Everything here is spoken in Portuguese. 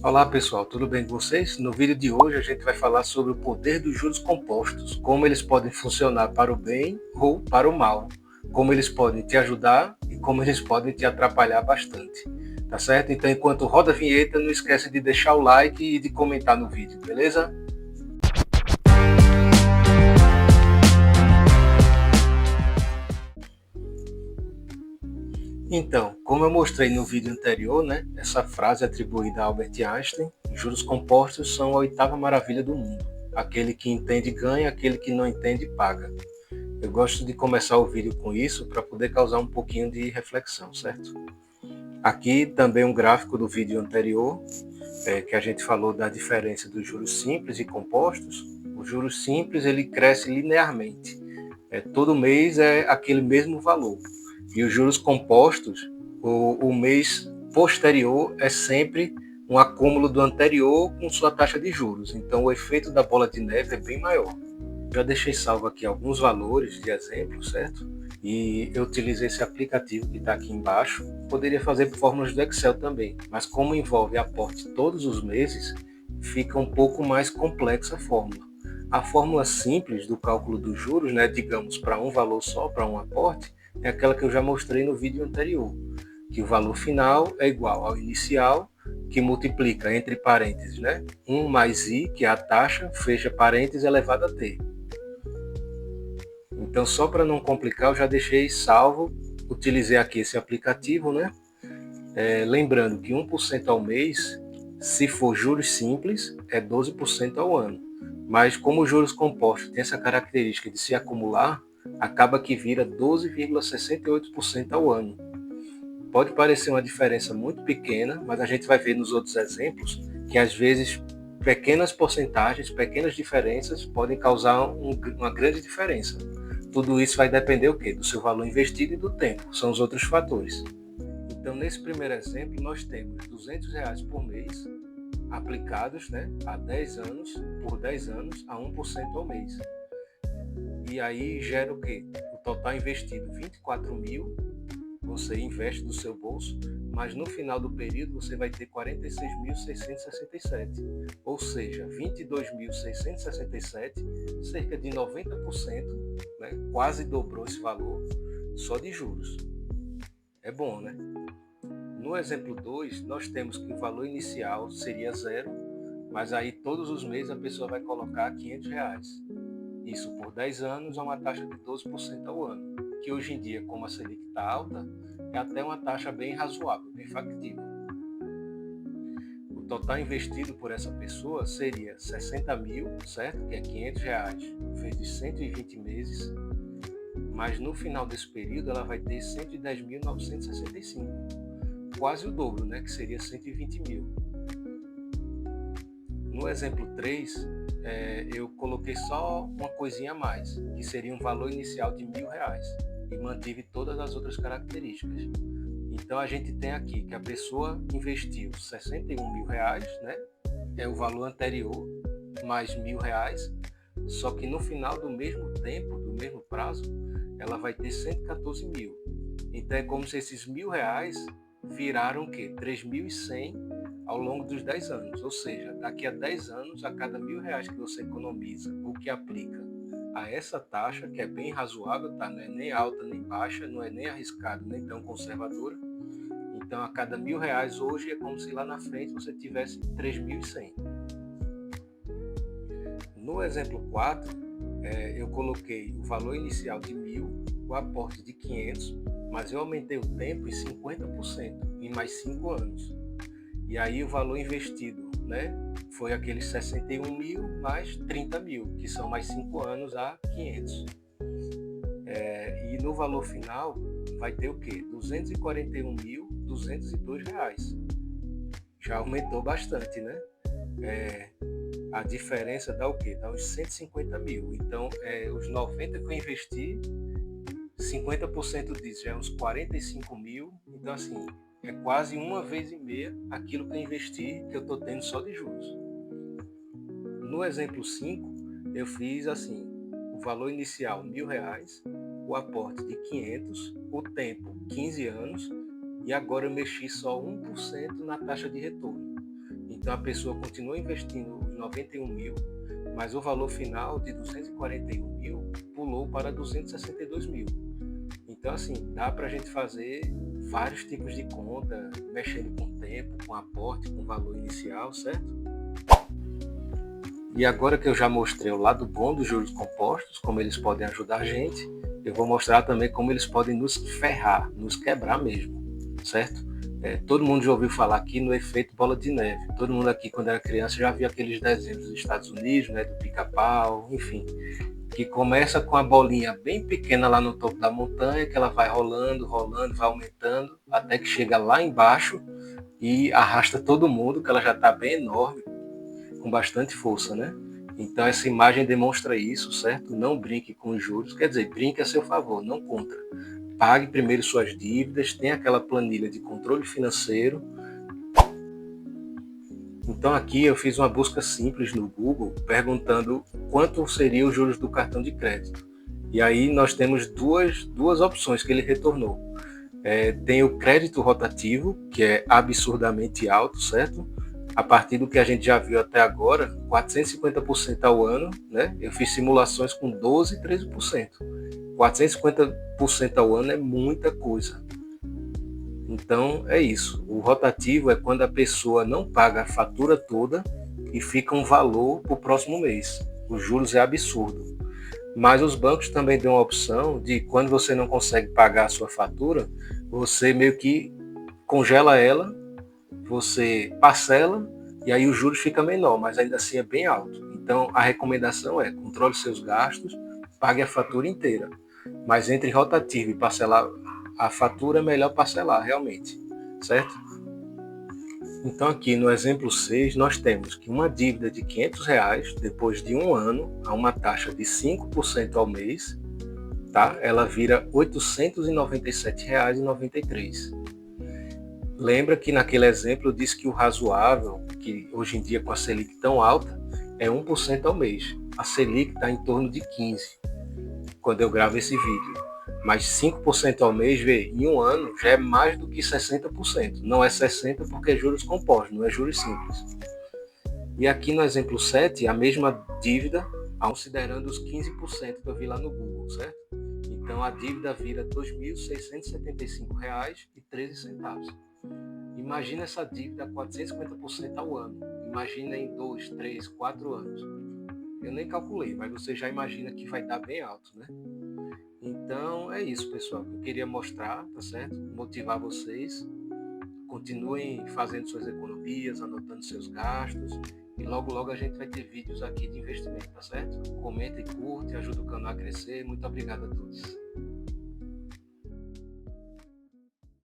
Olá pessoal, tudo bem com vocês? No vídeo de hoje a gente vai falar sobre o poder dos juros compostos, como eles podem funcionar para o bem ou para o mal, como eles podem te ajudar e como eles podem te atrapalhar bastante, tá certo? Então enquanto roda a vinheta, não esquece de deixar o like e de comentar no vídeo, beleza? Então, como eu mostrei no vídeo anterior, né, essa frase atribuída a Albert Einstein, juros compostos são a oitava maravilha do mundo. Aquele que entende ganha, aquele que não entende paga. Eu gosto de começar o vídeo com isso para poder causar um pouquinho de reflexão, certo? Aqui também um gráfico do vídeo anterior, que a gente falou da diferença dos juros simples e compostos. O juros simples ele cresce linearmente. Todo mês é aquele mesmo valor. E os juros compostos, o mês posterior é sempre um acúmulo do anterior com sua taxa de juros. Então o efeito da bola de neve é bem maior. Já deixei salvo aqui alguns valores de exemplo, certo? E eu utilizei esse aplicativo que está aqui embaixo. Poderia fazer por fórmulas do Excel também, mas como envolve aporte todos os meses, fica um pouco mais complexa a fórmula. A fórmula simples do cálculo dos juros, né, digamos para um valor só, para um aporte, é aquela que eu já mostrei no vídeo anterior, que o valor final é igual ao inicial, que multiplica entre parênteses, né, 1 mais i, que é a taxa, fecha parênteses elevado a t. Então, só para não complicar, eu já deixei salvo, utilizei aqui esse aplicativo, né? Lembrando que 1% ao mês, se for juros simples, é 12% ao ano. Mas como os juros compostos têm essa característica de se acumular, acaba que vira 12,68% ao ano. Pode parecer uma diferença muito pequena, mas a gente vai ver nos outros exemplos que às vezes pequenas porcentagens, pequenas diferenças podem causar uma grande diferença. Tudo isso vai depender o quê? Do seu valor investido e do tempo, são os outros fatores. Então, nesse primeiro exemplo, nós temos R$ 200 por mês aplicados, né, a 10 anos, por 10 anos, a 1% ao mês. E aí gera o quê? O total investido, 24 mil, você investe do seu bolso, mas no final do período você vai ter 46.667, ou seja, 22.667, cerca de 90%, né, quase dobrou esse valor só de juros. É bom, né? No exemplo 2, nós temos que o valor inicial seria zero, mas aí todos os meses a pessoa vai colocar R$ 500. Isso por 10 anos a uma taxa de 12% ao ano, que hoje em dia, como a Selic está alta, é até uma taxa bem razoável, bem factível. O total investido por essa pessoa seria 60 mil, certo? Que é R$ 500 vezes 120 meses, mas no final desse período ela vai ter 110.965, quase o dobro, né? Que seria 120 mil. No exemplo 3, eu coloquei só uma coisinha a mais, que seria um valor inicial de R$ 1.000 e mantive todas as outras características. Então a gente tem aqui que a pessoa investiu R$ 61.000, né? É o valor anterior mais R$ 1.000, só que no final do mesmo tempo, do mesmo prazo, ela vai ter 114 mil. Então é como se esses R$ 1.000 viraram o quê? 3.100 ao longo dos 10 anos. Ou seja, daqui a 10 anos, a cada R$ 1.000 que você economiza, o que aplica a essa taxa, que é bem razoável, tá? Não é nem alta nem baixa, não é nem arriscado nem tão conservadora. Então, a cada R$ 1.000 hoje é como se lá na frente você tivesse 3.100. No exemplo 4, eu coloquei o valor inicial de 1.000, o aporte de 500, mas eu aumentei o tempo em 50%, em mais 5 anos. E aí o valor investido, né, foi aqueles 61 mil mais 30 mil, que são mais 5 anos a 500. E no valor final vai ter o quê? R$ 241.202. Já aumentou bastante, né? A diferença dá o quê? Dá uns 150 mil. Então, os 90 que eu investi, 50% disso já é uns 45 mil. Então, assim, é quase uma vez e meia aquilo que eu investi, que eu estou tendo só de juros. No exemplo 5, eu fiz assim, o valor inicial R$ 1.000, o aporte de 500, o tempo 15 anos, e agora eu mexi só 1% na taxa de retorno. Então a pessoa continua investindo os 91 mil, mas o valor final de 241 mil pulou para 262 mil. Então, assim, dá para a gente fazer vários tipos de conta, mexendo com tempo, com aporte, com valor inicial, certo? E agora que eu já mostrei o lado bom dos juros compostos, como eles podem ajudar a gente, eu vou mostrar também como eles podem nos ferrar, nos quebrar mesmo, certo? Todo mundo já ouviu falar aqui no efeito bola de neve. Todo mundo aqui, quando era criança, já viu aqueles desenhos dos Estados Unidos, né, do pica-pau, enfim, que começa com a bolinha bem pequena lá no topo da montanha, que ela vai rolando, rolando, vai aumentando, até que chega lá embaixo e arrasta todo mundo, que ela já está bem enorme, com bastante força, né? Então essa imagem demonstra isso, certo? Não brinque com os juros, quer dizer, brinque a seu favor, não contra. Pague primeiro suas dívidas, tenha aquela planilha de controle financeiro. Então aqui eu fiz uma busca simples no Google, perguntando quanto seria os juros do cartão de crédito. E aí nós temos duas opções que ele retornou. Tem o crédito rotativo, que é absurdamente alto, certo? A partir do que a gente já viu até agora, 450% ao ano, né? Eu fiz simulações com 12% e 13%. 450% ao ano é muita coisa. Então é isso. O rotativo é quando a pessoa não paga a fatura toda e fica um valor para o próximo mês. Os juros é absurdo. Mas os bancos também dão a opção de, quando você não consegue pagar a sua fatura, você meio que congela ela, você parcela e aí os juros fica menor, mas ainda assim é bem alto. Então a recomendação é: controle seus gastos, pague a fatura inteira. Mas entre rotativo e parcelar a fatura, é melhor parcelar realmente, certo? Então aqui no exemplo 6 nós temos que uma dívida de R$ 500, depois de um ano, a uma taxa de 5% ao mês, tá? Ela vira R$ 897,93. Lembra que naquele exemplo eu disse que o razoável, que hoje em dia com a Selic tão alta, é 1% ao mês. A Selic está em torno de 15%, quando eu gravo esse vídeo. Mas 5% ao mês, em um ano, já é mais do que 60%. Não é 60% porque é juros compostos, não é juros simples. E aqui no exemplo 7, a mesma dívida, considerando os 15% que eu vi lá no Google, certo? Então a dívida vira R$ 2.675,13. Imagina essa dívida a 450% ao ano. Imagina em 2, 3, 4 anos. Eu nem calculei, mas você já imagina que vai dar bem alto, né? Então é isso, pessoal. Eu queria mostrar, tá certo? Motivar vocês. Continuem fazendo suas economias, anotando seus gastos. E logo, logo a gente vai ter vídeos aqui de investimento, tá certo? Comenta e curte, ajuda o canal a crescer. Muito obrigado a todos.